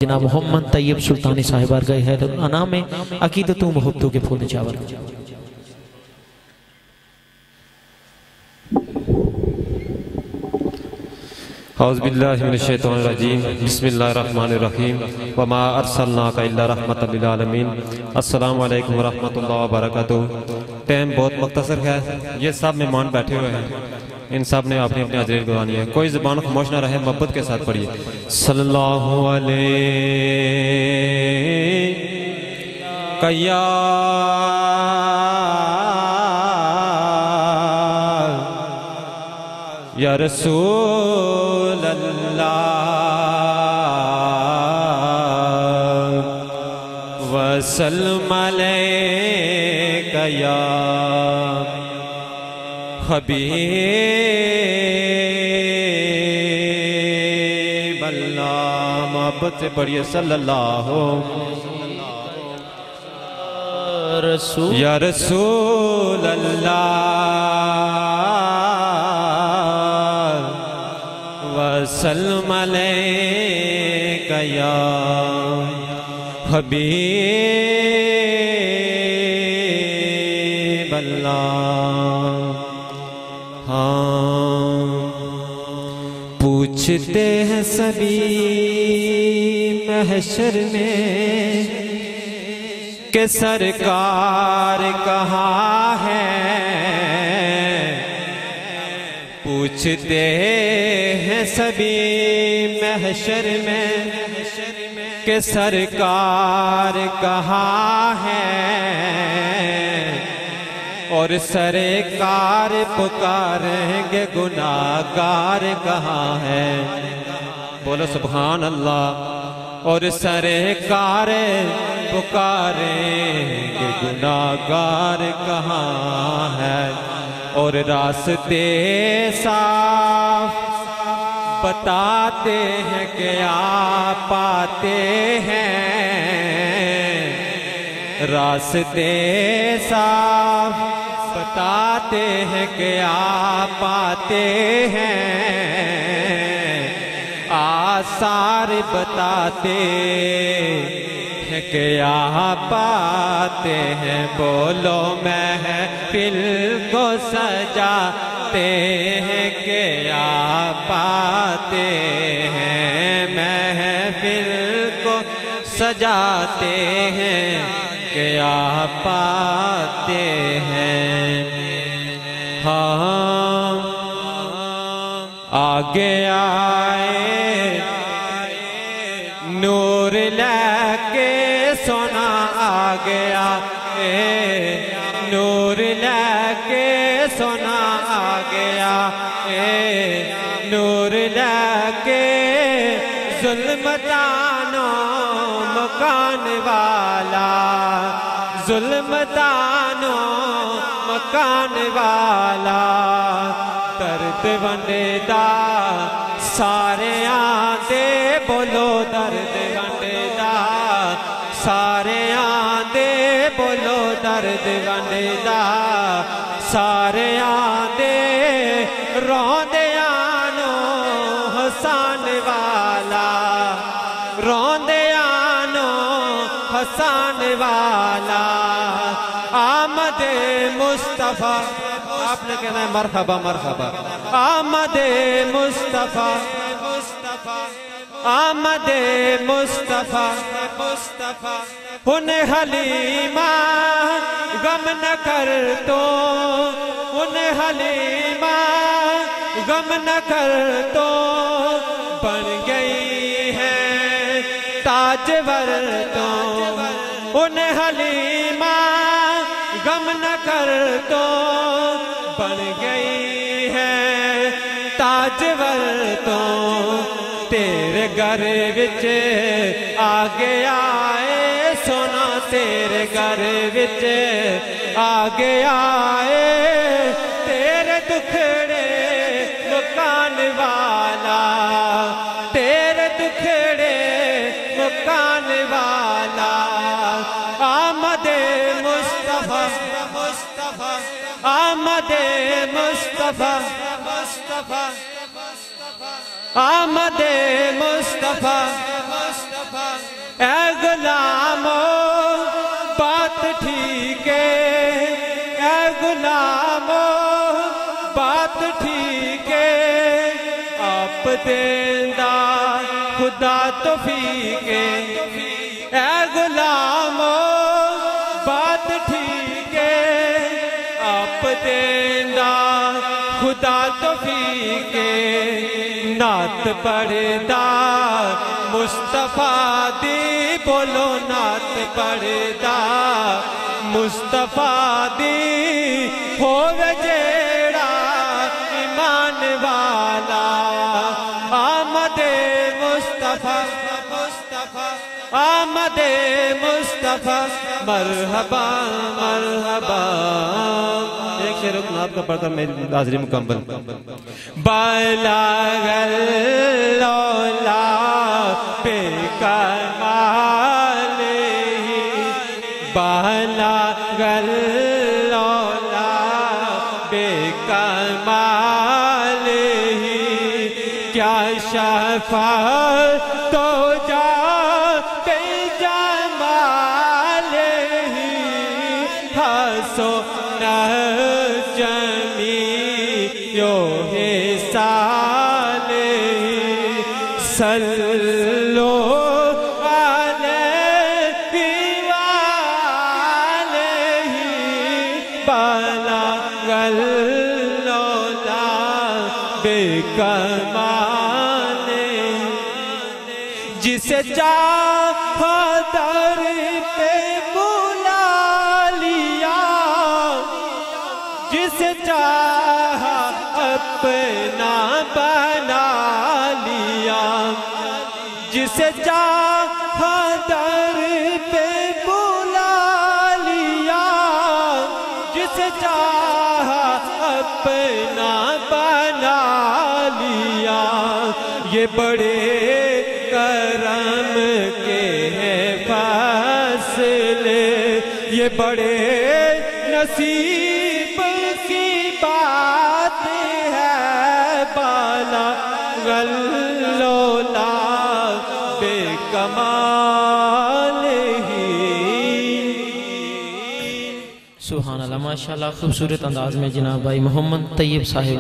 جناب محمد طیب سلطانی صاحبار گئے ہے انام میں عقیدتوں محبتوں کے پھول نچاور اعوذ باللہ من الشیطان الرجیم بسم اللہ الرحمن الرحیم وما ارسلناک الا رحمت للعالمین السلام علیکم ورحمت اللہ وبرکاتہ۔ ٹائم بہت مختصر ہے، یہ سب مہمان بیٹھے ہوئے ہیں، ان سب نے اپنی اپنی حاضری گوانی ہے، کوئی زبان خاموش نہ رہے، محبت کے ساتھ پڑھیے صلی اللہ علیہ یا یا رسول اللہ وسلم علیک یا حبیب اللہ، محبت سے پڑھیے صلی اللہ یا رسول اللہ وسلم علیک یا حبیب اللہ۔ ہاں پوچھتے ہیں سبھی محشر میں کہ سرکار کہاں ہے، پوچھتے ہیں سبھی محشر میں کہ سرکار کہاں ہے، اور سرکار پکاریں گے گناہگار کہاں ہے، بولو سبحان اللہ۔ اور سرکار پکاریں گے گناہگار کہاں ہے، اور راستے صاف بتاتے ہیں کہ آپ پاتے ہیں، راستے صاف بتاتے ہیں کہ آپ پاتے ہیں، آثار بتاتے ہیں کہ آپ پاتے ہیں، بولو محفل کو سجاتے ہیں کہ آپ پاتے ہیں، محفل کو سجاتے ہیں کہ آپ پاتے ہیں۔ ہاں آگے آئے نور لے کے سونا، آگے آئے نور لے کے سونا، آگے آئے نور لے کے ظلمتانوں مکان والا، ظلمتانوں مکان والا، درد ونڈیدہ سارے آندے، بولو درد ونڈیدہ سارے آندے، بولو درد ونڈیدہ سارے آندے، روندے آنو حسان والا، روندے آنو حسان والا، آمد مصطفیٰ، آپ نے کہنا ہے مرحبا مرحبا، آمد مصطفیٰ آمد مصطفیٰ، ان حلیمہ غم نہ کر تو، ان حلیمہ غم نہ کر تو، بن گئی ہے تاجور تو، ان حلیمہ غم نہ کر تو، بن گئی ہے تاجور تو، تیرے گھر وچ آگے آئے سونا، تیرے گھر وچ آگے آئے تیرے دکھڑے مکان والا، تیرے دکھڑے مکان والا، آمد مصطفیٰ آمد مصطفیٰ آمد مصطفیٰ اے غلامو بات ٹھیک ہے، اے غلامو بات ٹھیک ہے، آپ دیندہ خدا توفیق ہے، اے غلامو بات ٹھیک ہے، آپ دیندہ خدا توفیق ہے، نعت پڑھدا مصطفیٰ دی، بولو نعت پڑھدا مصطفیٰ دی، ہووے جیڑا ایمان والا، آمد مصطفیٰ آمد مصطفیٰ مرحبا مرحبا۔ ایک شعر نعت کا پڑھ کر میری حاضری مکمل۔ بلغ اللولا بکمالہ، بلغ اللولا بکمالہ، کیا شفاعت تو جا صلو علیہ وآلہ، بلغ اللولا بکمالہ، جسے چاہا در پہ بلا لیا، جسے چاہا اپنا بنا لیا، جسے چاہا در پہ بلا لیا، جسے چاہا اپنا بنا لیا، یہ بڑے کرم کے ہیں فیصلے، یہ بڑے نصیب کی بات ہے، بلغ اللولا بکمالہ۔ سبحان اللہ، ماشاءاللہ خوبصورت انداز میں جناب بھائی محمد طیب صاحب